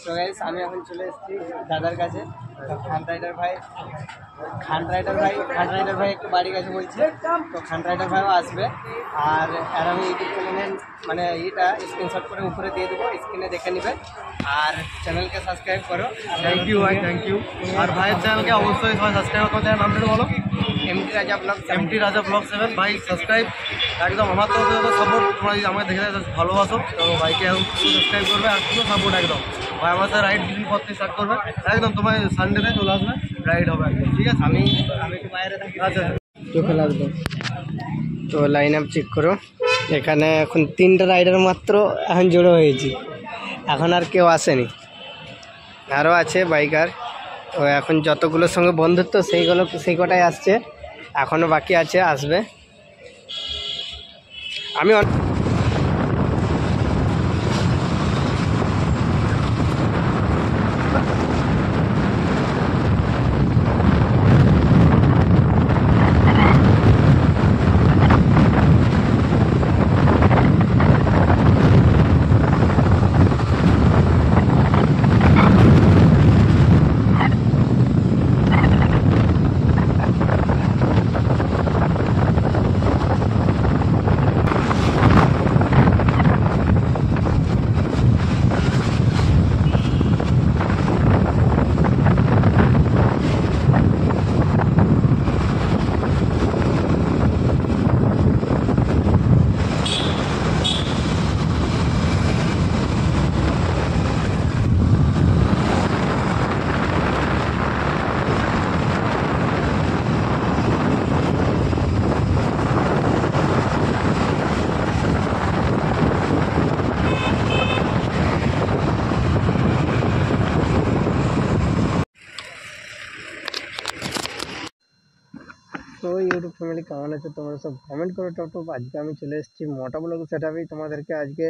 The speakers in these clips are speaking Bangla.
তো গাইস আমি এখন চলে এসেছি দাদার কাছে। খান রাইডার ভাই একটু বাড়ি কাছে বলছে, তো খান রাইডার ভাইও আসবে। আর আমি ইউটিউব চ্যানেলের মানে স্ক্রিনশট করে উপরে দিয়ে দেবো, স্ক্রিনে দেখে নেবে। আর চ্যানেলকে সাবস্ক্রাইব করো। থ্যাংক ইউ ভাই, থ্যাংক ইউ। আর ভাইয়ের চ্যানেলকে অবশ্যই সবাই সাবস্ক্রাইব করতে। নামটা বলো। এমটি রাজা ব্লগ, ব্লগ 7। ভাই সাবস্ক্রাইব একদম আমার তরফ থেকে সাপোর্ট। তোমরা আমাকে দেখে ভালোবাসো তো ভাইকে সাবস্ক্রাইব করবে আর পুরো সাপোর্ট একদম। ভাই আমার সাথে রাইড দিন করতে স্টার্ট করবে একদম। তোমার সানডেতে চলে আসবে, রাইড হবে একদম, ঠিক আছে? আমি একটু বাইরে থাকি। আচ্ছা চোখে লাগবে। তো লাইন আপ চেক করো, এখানে এখন 3টা রাইডার মাত্র এখন জড়ো হয়েছি, এখন আর কেউ আসেনি, আরও আছে বাইকার। তো এখন যতগুলোর সঙ্গে বন্ধুত্ব সেই কটাই আসছে, এখনও বাকি আছে, আসবে। আমি তো ইউটিউব ফ্যামিলি কেমন আছে তোমরা সব কমেন্ট করে টপ। আজকে আমি চলে এসেছি মোটা ব্লগ সেটআপেই, তোমাদেরকে আজকে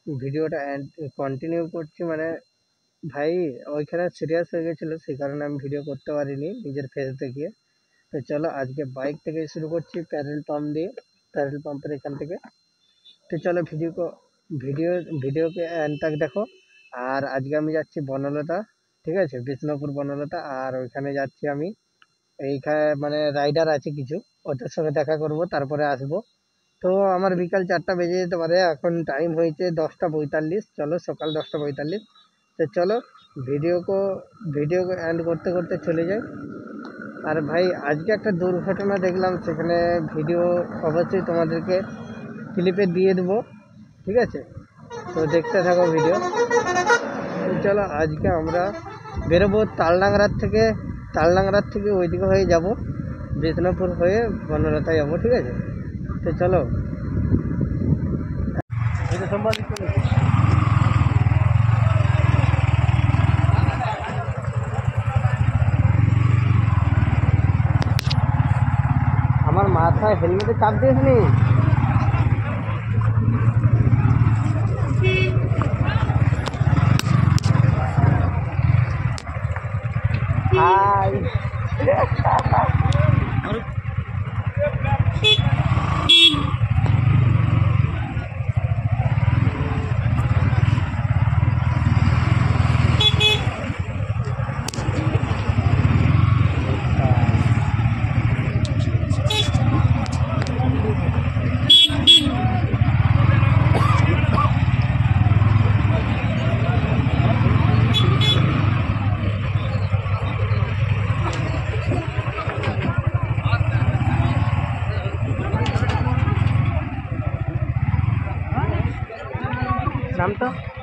ভিডিওটা কন্টিনিউ করছি। মানে ভাই ওইখানে সিরিয়াস হয়ে গেছিলো, সেই কারণে আমি ভিডিও করতে পারিনি নিজের ফেস দেখিয়ে। তো চলো আজকে বাইক থেকে শুরু করছি, প্যাট্রোল পাম্পের এখান থেকে। তো চলো ভিডিওকে এন্ড তক দেখো। আর আজকে আমি যাচ্ছি বনলতা, ঠিক আছে, বিষ্ণুপুর বনলতা। আর ওইখানে যাচ্ছি আমি, এইখানে মানে রাইডার আছে কিছু, ওদের সঙ্গে দেখা করব, তারপরে আসবো। তো আমার বিকাল 4টা বেজে যেতে পারে, এখন টাইম হয়েছে 10টা 45। চলো সকাল 10টা 45। তো চলো ভিডিও এন্ড করতে করতে চলে যাই। আর ভাই আজকে একটা দুর্ঘটনা দেখলাম, সেখানে ভিডিও অবশ্যই তোমাদেরকে ক্লিপে দিয়ে দেবো, ঠিক আছে? তো দেখতে থাকো ভিডিও। তো চলো আজকে আমরা বেরোবো তালডাংরার থেকে ওইদিকে হয়ে যাব, বিষ্ণুপুর হয়ে বনলতা যাবো, ঠিক আছে? তো চলো। আমার মাথায় হেলমেটে চাপ দিয়েছিনি। হাই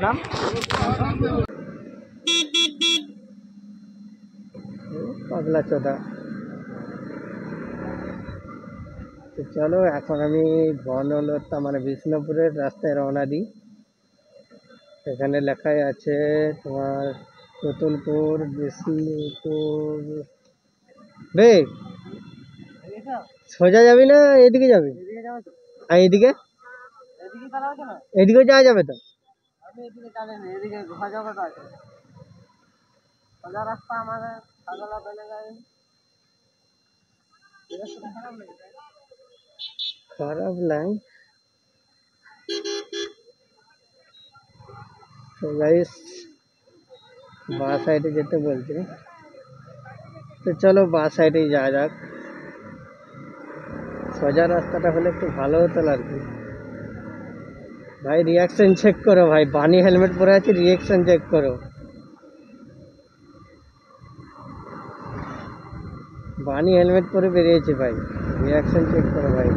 নাম পাগলা চোদা। তো চলো এখন আমি বনলতা মানে বিষ্ণুপুরের রাস্তায় রওনা দিই। এখানে লেখাই আছে তোমার পুতুলপুর বিষ্ণুপুর। বে সোজা যাবি না এদিকে যাবি? আর এদিকে এদিকে যাওয়া যাবে তো? রাস্তা আমাদের খারাপ নাই। তো গাইস বা সাইডে যেতে বলছে, তো চলো বা সাইডেই যাওয়া যাক। সোজা রাস্তাটা হলে একটু ভালো হতো আর কি। ভাই রিয়াকশন চেক করো ভাই, বানি হেলমেট পরে আছে, রিয়াকশন চেক করো। বানি হেলমেট পরে বেরিয়েছে ভাই, রিয়াকশন চেক করো ভাই।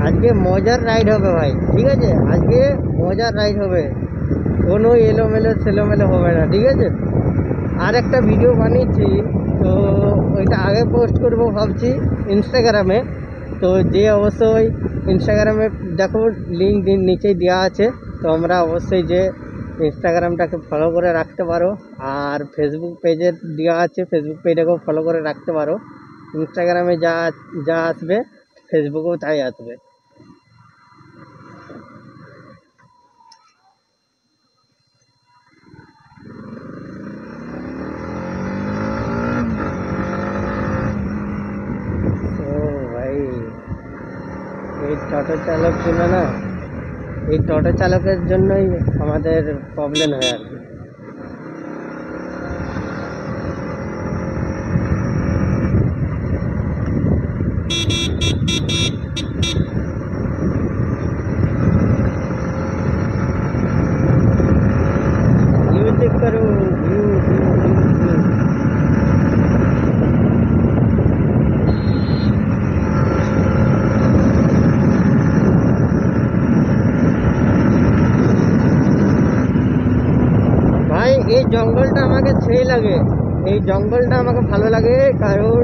আজকে মজার রাইড হবে ভাই, ঠিক আছে, আজকে মজার রাইড হবে, কোনো এলোমেলো সেলোমেলো হবে না, ঠিক আছে। আর একটা ভিডিও বানিয়েছি, তো ওইটা আগে পোস্ট করব ভাবছি ইনস্টাগ্রামে। তো যে অবশ্যই ইনস্টাগ্রামে দেখো, লিঙ্ক নিচেই দেওয়া আছে, তো আমরা অবশ্যই যে ইনস্টাগ্রামটাকে ফলো করে রাখতে পারো। আর ফেসবুক পেজে দেওয়া আছে, ফেসবুক পেজটাকেও ফলো করে রাখতে পারো। ইনস্টাগ্রামে যা যা আসবে ফেসবুকেও তাই আসবে। তো ভাই এই টোটো চালকগুলো না, এই টোটো চালকের জন্যই আমাদের প্রবলেম হয় আর কি। ভিউ চেক করো, ভিউ ভিউ ভিউ। ভাই এই জঙ্গলটা আমাকে সেই লাগে, এই জঙ্গলটা আমাকে ভালো লাগে, কারণ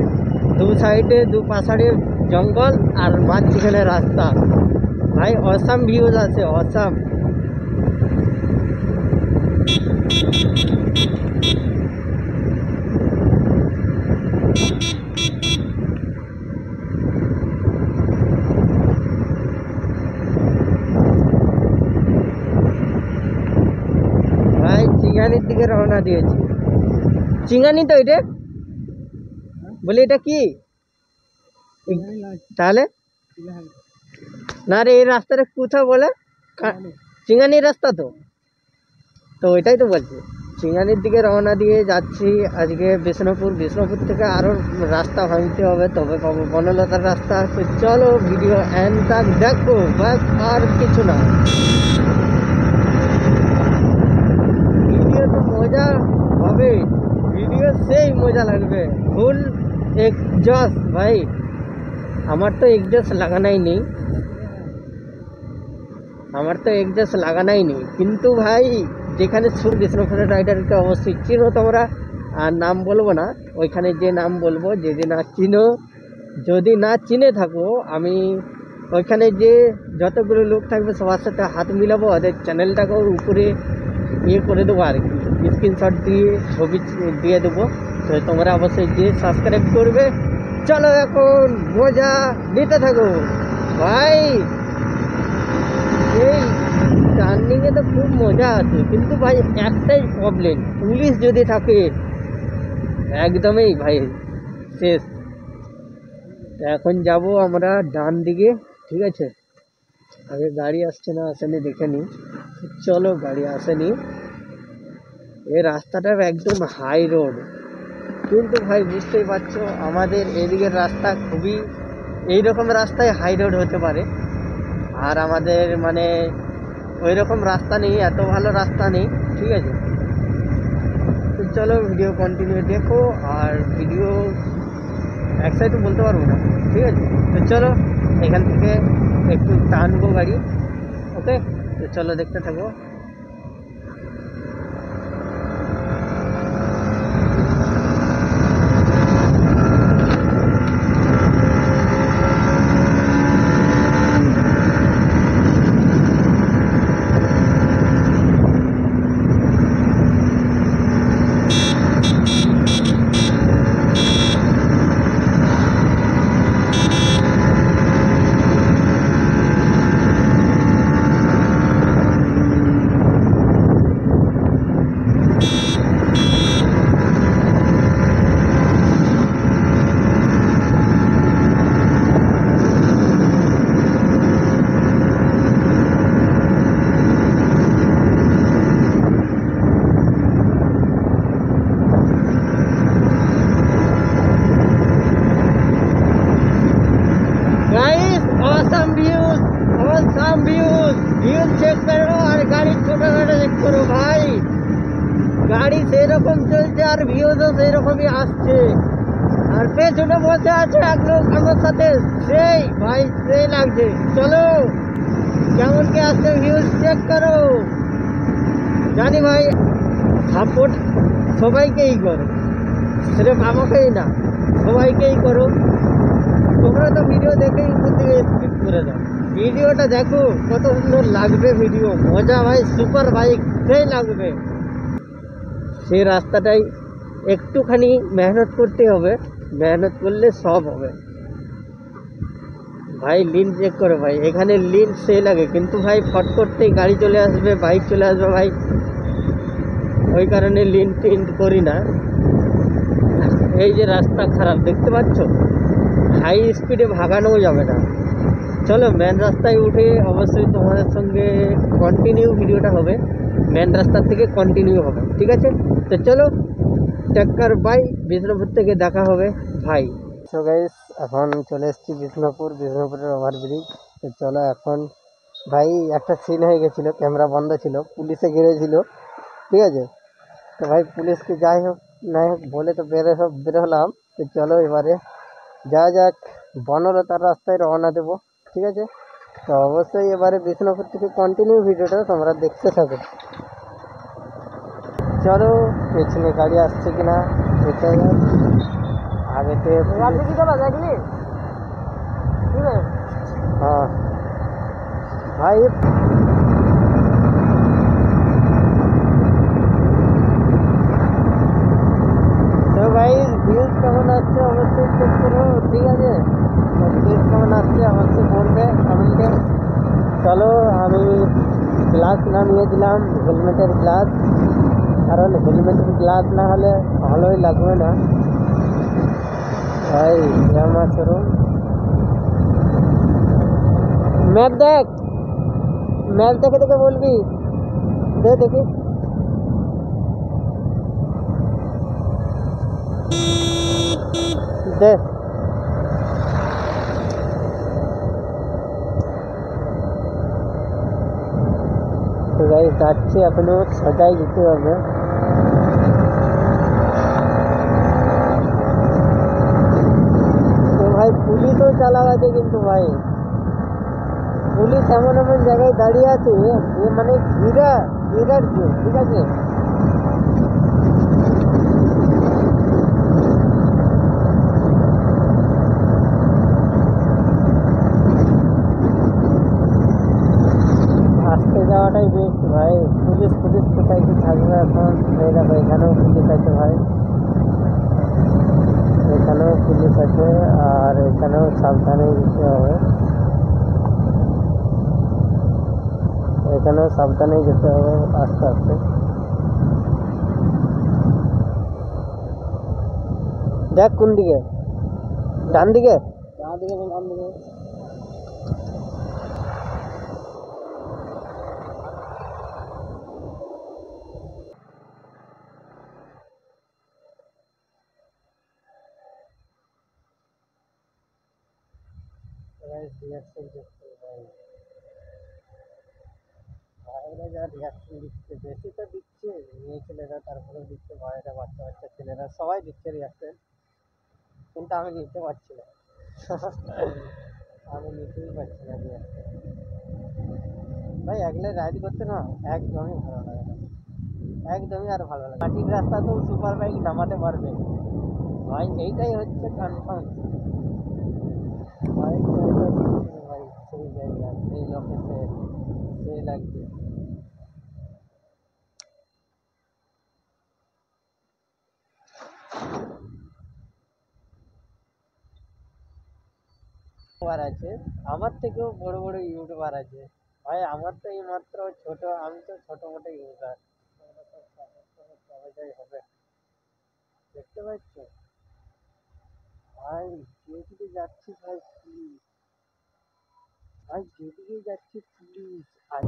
দু সাইডে দু পাশারে জঙ্গল আর মাঝখানে রাস্তা। ভাই অসাম ভিউজ আছে, অসাম। ভাই চিঙ্গানির দিকে রওনা দিয়েছি। চিঙ্গানি তো এটা, বলি এটা কি তাহলে? না রে, এই রাস্তাটা কোথাও বলে, চিঙ্গানির রাস্তা তো, তো ওইটাই তো বলছি। চিঙ্গানির দিকে রওনা দিয়ে যাচ্ছি আজকে বিষ্ণুপুর। বিষ্ণুপুর থেকে আরও রাস্তা ভাঙতে হবে, তবে পাবো বনলতার রাস্তা। তো চলো ভিডিও এন্ড তক দেখো, বাস আর কিছু না। ভিডিও তো মজা হবে, ভিডিও সেই মজা লাগবে, ফুল এক্সজস ভাই। আমার তো এক্সজস লাগানাই নেই, আমার তো এক্সজস লাগানাই নেই, কিন্তু ভাই যেখানে বিষ্ণুপুরের রাইডারকে অবশ্যই চিনো তোমরা, আর নাম বলবো না, ওইখানে যে নাম বলবো, যদি না চিনো, যদি না চিনে থাকো, আমি ওইখানে যে যতগুলো লোক থাকবে সবার সাথে হাত মিলাবো, ওদের চ্যানেলটাকেও উপরে ইয়ে করে দেবো আর কি, স্ক্রিনশট দিয়ে ছবি দিয়ে দেবো। তো তোমরা অবশ্যই যে সাবস্ক্রাইব করবে। চলো এখন মজা নিতে থাকো ভাই। এই টার্নিংয়ে তো খুব মজা আছে, কিন্তু ভাই একটাই প্রবলেম, পুলিশ যদি থাকে একদমই ভাই শেষ। তো এখন যাব আমরা ডান দিকে, ঠিক আছে। আগে গাড়ি আসছে না আসেনি দেখে নিই। চলো, গাড়ি আসেনি। এই রাস্তাটা একদম হাই রোড, কিন্তু ভাই বুঝতেই পারছো আমাদের এদিকের রাস্তা খুবই, এইরকম রাস্তায় হাই রোড হতে পারে। আর আমাদের মানে ওই রকম রাস্তা নেই, এত ভালো রাস্তা নেই, ঠিক আছে। তো চলো ভিডিও কন্টিনিউ দেখো, আর ভিডিও এক সাইডে বলতে পারবো না, ঠিক আছে। তো চলো এখান থেকে একটু টানবো গাড়ি, ওকে। তো চলো দেখতে থাকো। যেরকম চলছে আর ভিউজও সেই রকমই আসছে। আর পেছনে বসে আছে এক লোক আমার সাথে, সেই ভাই সেই লাগছে। চলো কেমন কি আসছে ভিউজ চেক করো। জানি ভাই সাপোর্ট সবাইকেই করো, সির্ফ আমাকেই না, সবাইকেই করো। তোমরা তো ভিডিও দেখেই উপর থেকে স্কিপ করে দাও। ভিডিওটা দেখো কত সুন্দর লাগবে, ভিডিও মজা ভাই, সুপার বাইক সেই লাগবে। সেই রাস্তাটাই একটুখানি মেহনত করতে হবে, মেহনত করলে সব হবে ভাই। লিন চেক করো ভাই, এখানে লিন সেই লাগে, কিন্তু ভাই ফট করতেই গাড়ি চলে আসবে, বাইক চলে আসবে ভাই, ওই কারণে লিন টিন করি না। এই যে রাস্তা খারাপ দেখতে পাচ্ছ, হাই স্পিডে ভাগানোও যাবে না। চলো মেন রাস্তায় উঠে অবশ্যই তোমাদের সঙ্গে কন্টিনিউ ভিডিওটা হবে, মেন রাস্তার থেকে কন্টিনিউ হবে, ঠিক আছে? তো চলো টেক্কার বাই, বিষ্ণুপুর থেকে দেখা হবে ভাই। সো গাইস এখন চলে এসেছি বিষ্ণুপুরের ওভারব্রিজ। তো চলো এখন ভাই একটা সিন হয়ে গেছিলো, ক্যামেরা বন্ধ ছিল, পুলিশে ঘিরেছিল, ঠিক আছে? তো ভাই পুলিশকে যাই হোক নাই হোক বলে তো বেরোলাম। তো চলো এবারে যা যাক, বনলতার রাস্তায় রওনা দেবো, ঠিক আছে? তো অবশ্যই এবারে বিষ্ণুপুর থেকে কন্টিনিউ ভিডিওটা তোমরা দেখতে থাকো। চলো পেছনে গাড়ি আসছে কিনা দেখতে যাক। আগেতে হ্যাঁ ভাই, তো ভাই ভিউজ কেমন আসছে অবশ্যই চেক করো, ঠিক আছে? ভিউজ কেমন আসছে অবশ্যই বলবে কমেন্টে। চলো আমি গ্লাস নামিয়ে দিলাম, হেলমেটের গ্লাস, কারণ হেলমেটের গ্লাস না হলে ভালোই লাগবে না ভাই। আমার শোরুম ম্যাপ দেখ, ম্যাপ দেখে দেখে বলবি, দে দেখি। দে তো গাইস যাচ্ছি, এখনো সোজাই যেতে হবে। তো ভাই পুলিশও চালাও আছে, কিন্তু ভাই পুলিশ এমন এমন জায়গায় দাঁড়িয়ে আছে যে মানে ঘিরার জন্য, ঠিক আছে? আসতে যাওয়াটাই বেস্ট ভাই। পুলিশ কোথায় কি থাকবে এখন? এই দেখো এখানেও পুলিশ আছে ভাই, এখানেও পুলিশ আছে, আর এখানেও সাবধানে যেতে হবে, এখানেও সাবধানে যেতে হবে আস্তে আস্তে। দেখ কোন দিকে, ডান দিকে, ডান দিকে, ডান দিকে। রিয়াকশন দেখতে ভাই, ভাইরা যা রিয়াকশন দিচ্ছে, বেশি তো দিচ্ছে মেয়ে ছেলেরা, তারপরে দিচ্ছে ভাইরা, বাচ্চা বাচ্চা ছেলেরা সবাই দিচ্ছে রিয়াকশন, কিন্তু আমি নিতে পারছি না। আমি নিতেই পারছি না রিয়াকশন ভাই। একলে রাইড করতে না একদমই ভালো লাগে না, একদমই আর ভালো লাগে। মাটির রাস্তা তো সুপার বাইক নামাতে পারবে ভাই, এইটাই হচ্ছে কনফার্ম ভাই। ভাই সেই জায়গা, সেই লোকেশন, সেই লাগছে ইউটিউবার আছে, আমার থেকেও বড় বড় ইউটিউবার আছে ভাই। আমার তো এই মাত্র ছোট, আমি তো ছোট মোটো ইউটিউবার, সবাই হবে, দেখতে পাচ্ছ ভাই? যেদিকে যাচ্ছি ভাই পুলিশ, ভাই যেদিকে যাচ্ছি পুলিশ আজ।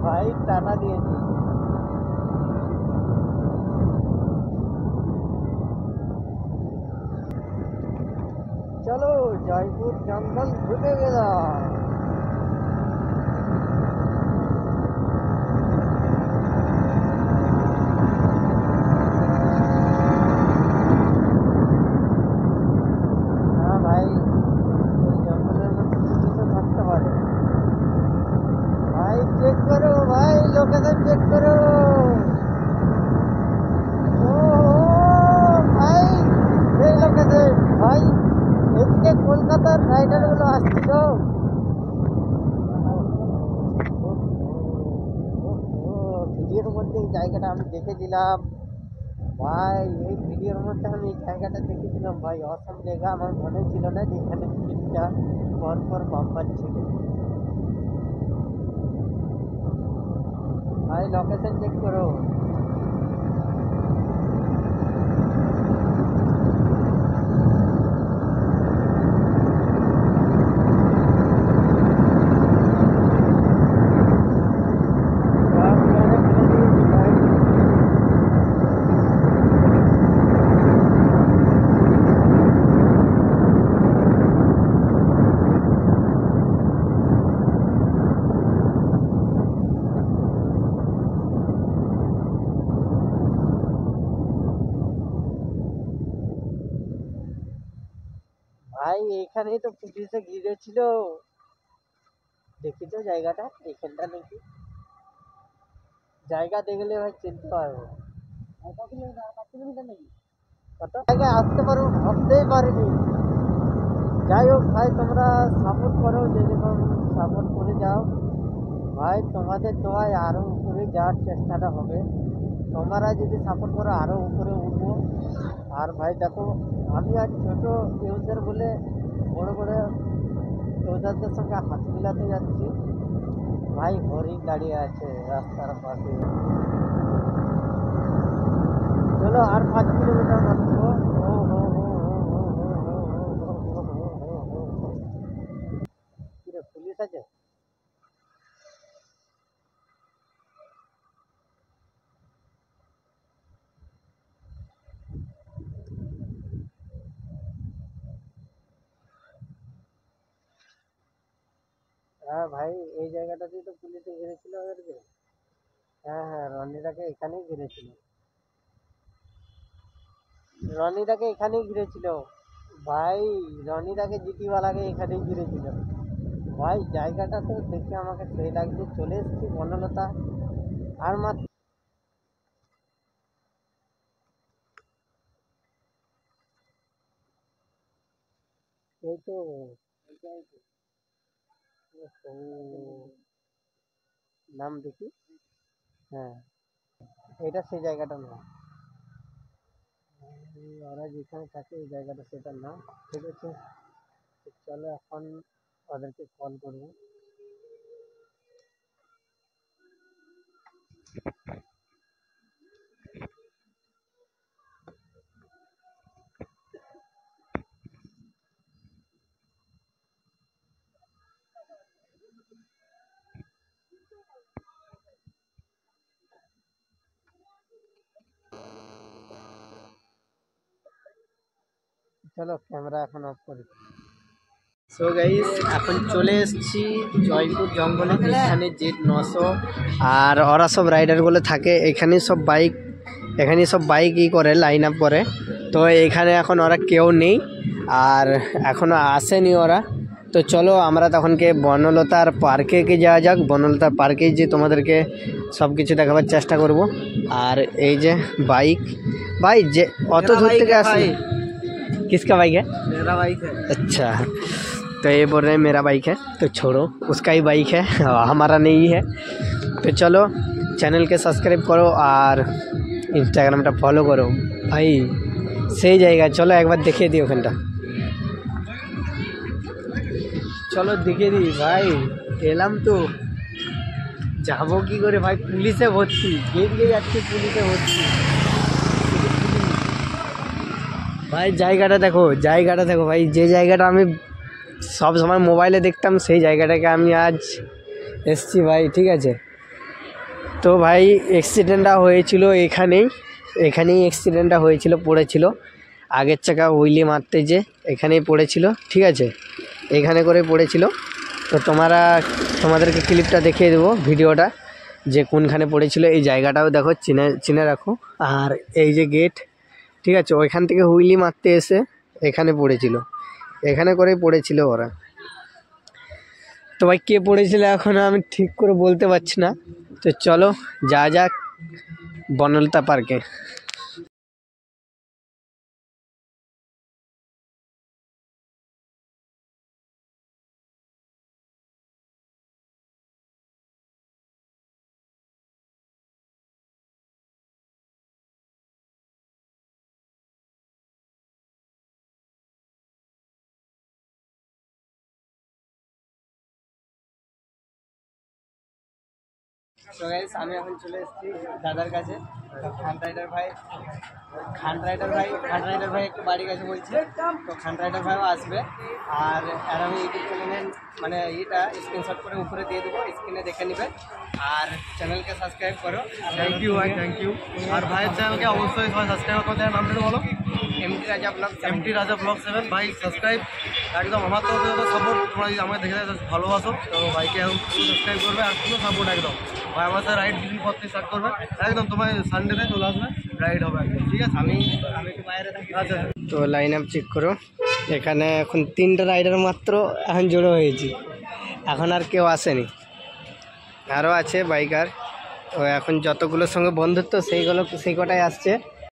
ভাই টানা দিয়েছি, জঙ্গল ঢুকে গেলাম। হ্যাঁ ভাই, এই জঙ্গলের মধ্যে কিছু থাকতে পারে। ভাই চেক করো, ভাই লোকেশন চেক করো। ও ভাই, সেই লোকেশন ভাই, এদিকে কলকাতার রাইডার গুলো আসছিল। ভিডিওর মধ্যে এই জায়গাটা আমি দেখেছিলাম ভাই, এই ভিডিওর মধ্যে আমি এই জায়গাটা দেখেছিলাম ভাই। অসম জায়গা, আমার মনে ছিল না যে এখানে তিনটা পরপর বাম্পার ছিল। ভাই লোকেশন চেক করো। ভাই এখানেই তো পুলিশে ঘিরেছিল, দেখি তো জায়গাটা এখানটা নাকি। জায়গা দেখলে ভাই চিনতে পারবো। কত কিলোমিটার নাকি, কত জায়গায় আসতে পারবো ভাবতেই পারিনি। যাই হোক ভাই, তোমরা সাপোর্ট করো, যেরকম সাপোর্ট করে যাও ভাই, তোমাদের দোয়ায় আরো উপরে যাওয়ার চেষ্টাটা হবে। তোমরা যদি সাপোর্ট করো আরো উপরে উঠবো। আর ভাই দেখো, আমি আজ ছোট ইউজার বলে বড় বড় ইউজারদের সঙ্গে হাত মিলাতে যাচ্ছি। ভাই হরিণ দাঁড়িয়ে আছে রাস্তার পাশে। চলো আর 5 কিলোমিটার মাত্র। ও হো হো কিরে, পুলিশ আছে? হ্যাঁ ভাই, এই জায়গাটাতেই তো পুলিশে ঘিরেছিল ওদেরকে। হ্যাঁ হ্যাঁ, রনিদাকে এখানেই ঘিরেছিল। রনিদাকে এখানেই ঘিরেছিল ভাই, রনিদাকে জিটিওয়ালাকে এখানেই ঘিরেছিল ভাই। জায়গাটা তো দেখে আমাকে সেই লাগছে। চলে এসেছি বনলতা, আর মাত্র এই তো। নাম দেখি। হ্যাঁ, এটা সেই জায়গাটা না। ওরা যেখানে থাকে এই জায়গাটা সেটা না। ঠিক আছে, তো চলো এখন ওদেরকে কল করবো। চলো ক্যামেরা এখন অফ করি। সো গাইস, এখন চলে এসেছি জয়পুর জঙ্গলে, যেখানে জেড 900 আর ওরা সব রাইডারগুলো থাকে। এখানে সব বাইক ই করে, লাইন আপ করে। তো এখানে এখন ওরা কেউ নেই, আর এখনও আসেনি ওরা। তো চলো আমরা তখনকে বনলতার পার্কে যাওয়া যাক। বনলতার পার্কে যে তোমাদেরকে সব কিছু দেখাবার চেষ্টা করব। আর এই যে বাইক, ভাই যে অত দূর থেকে আসি। किसका बाइक है? मेरा बाइक है। अच्छा, तो ये बोल रहे हैं मेरा बाइक है, तो छोड़ो, उसका ही बाइक है, हमारा नहीं है। तो चलो चैनल के सब्सक्राइब करो और इंस्टाग्रामটা फॉलो करो भाई। সেই জায়গা, চলো একবার দেখিয়ে দিই ওখানটা। চলো দেখিয়ে দিই ভাই। এলাম তো, যাবো কি করে ভাই, পুলিশে ভর্তি। যেদিকে যাচ্ছি পুলিশে ভর্তি ভাই। জায়গাটা দেখো ভাই, যে জায়গাটা আমি সব সময় মোবাইলে দেখতাম সেই জায়গাটাকে আমি আজ এসছি ভাই। ঠিক আছে, তো ভাই অ্যাক্সিডেন্টটা হয়েছিল এখানেই অ্যাক্সিডেন্টটা হয়েছিল, পড়েছিল আগের চাকা হুইলি মারতে, যে এখানেই পড়েছিল। ঠিক আছে, এইখানে করে পড়েছিল। তো তোমাদেরকে ক্লিপটা দেখিয়ে দেবো, ভিডিওটা যে কোনখানে পড়েছিল। এই জায়গাটাও দেখো, চিনে রাখো। আর এই যে গেট, ঠিক আছে, ওইখান থেকে হুইলি মারতে এসে এখানে পড়েছিল, এখানে করেই পড়েছিল ওরা। তো ভাই কে পড়েছিল এখন আমি ঠিক করে বলতে পারছি না। তো চলো যাক বনলতা পার্কে। তো গাইস আমি এখন চলে এসেছি দাদার কাছে। খান রাইডার ভাই একটু বাড়ি গেছে বলছে, তো খান রাইডার ভাইও আসবে। আর আমি ইউটিউব চ্যানেলের মানে এটা স্ক্রিনশট করে উপরে দিয়ে দেবো, স্ক্রিনে দেখে নেবে। আর চ্যানেলকে সাবস্ক্রাইব করো। থ্যাংক ইউ ভাই, থ্যাংক ইউ। আর ভাইয়ের চ্যানেলকে অবশ্যই সবাই সাবস্ক্রাইব করতে হবে। নামটা বলো। এমটি রাজা ব্লগ MT Raja Vlog 7 ভাই সাবস্ক্রাইব একদম আমার তরফ থেকে সাপোর্ট। তোমরা যদি আমাকে দেখে ভালোবাসো তো ভাইকে এখন সাবস্ক্রাইব করবে আর পুরো সাপোর্ট একদম। ভাই আমার সাথে রাইড বিক্রি করতে স্টার্ট করবে একদম। তোমার সানডেতে চলে আসবে, রাইড হবে একদম, ঠিক আছে। আমি একটু বাইরে থাকি। আচ্ছা তো লাইন আপ চেক করো। এখানে এখন 3টা রাইডার মাত্র এখন জড়ো হয়েছি, এখন আর কেউ আসেনি, আরও আছে বাইকার। তো এখন যতগুলোর সঙ্গে বন্ধুত্ব সেই কটাই আসছে।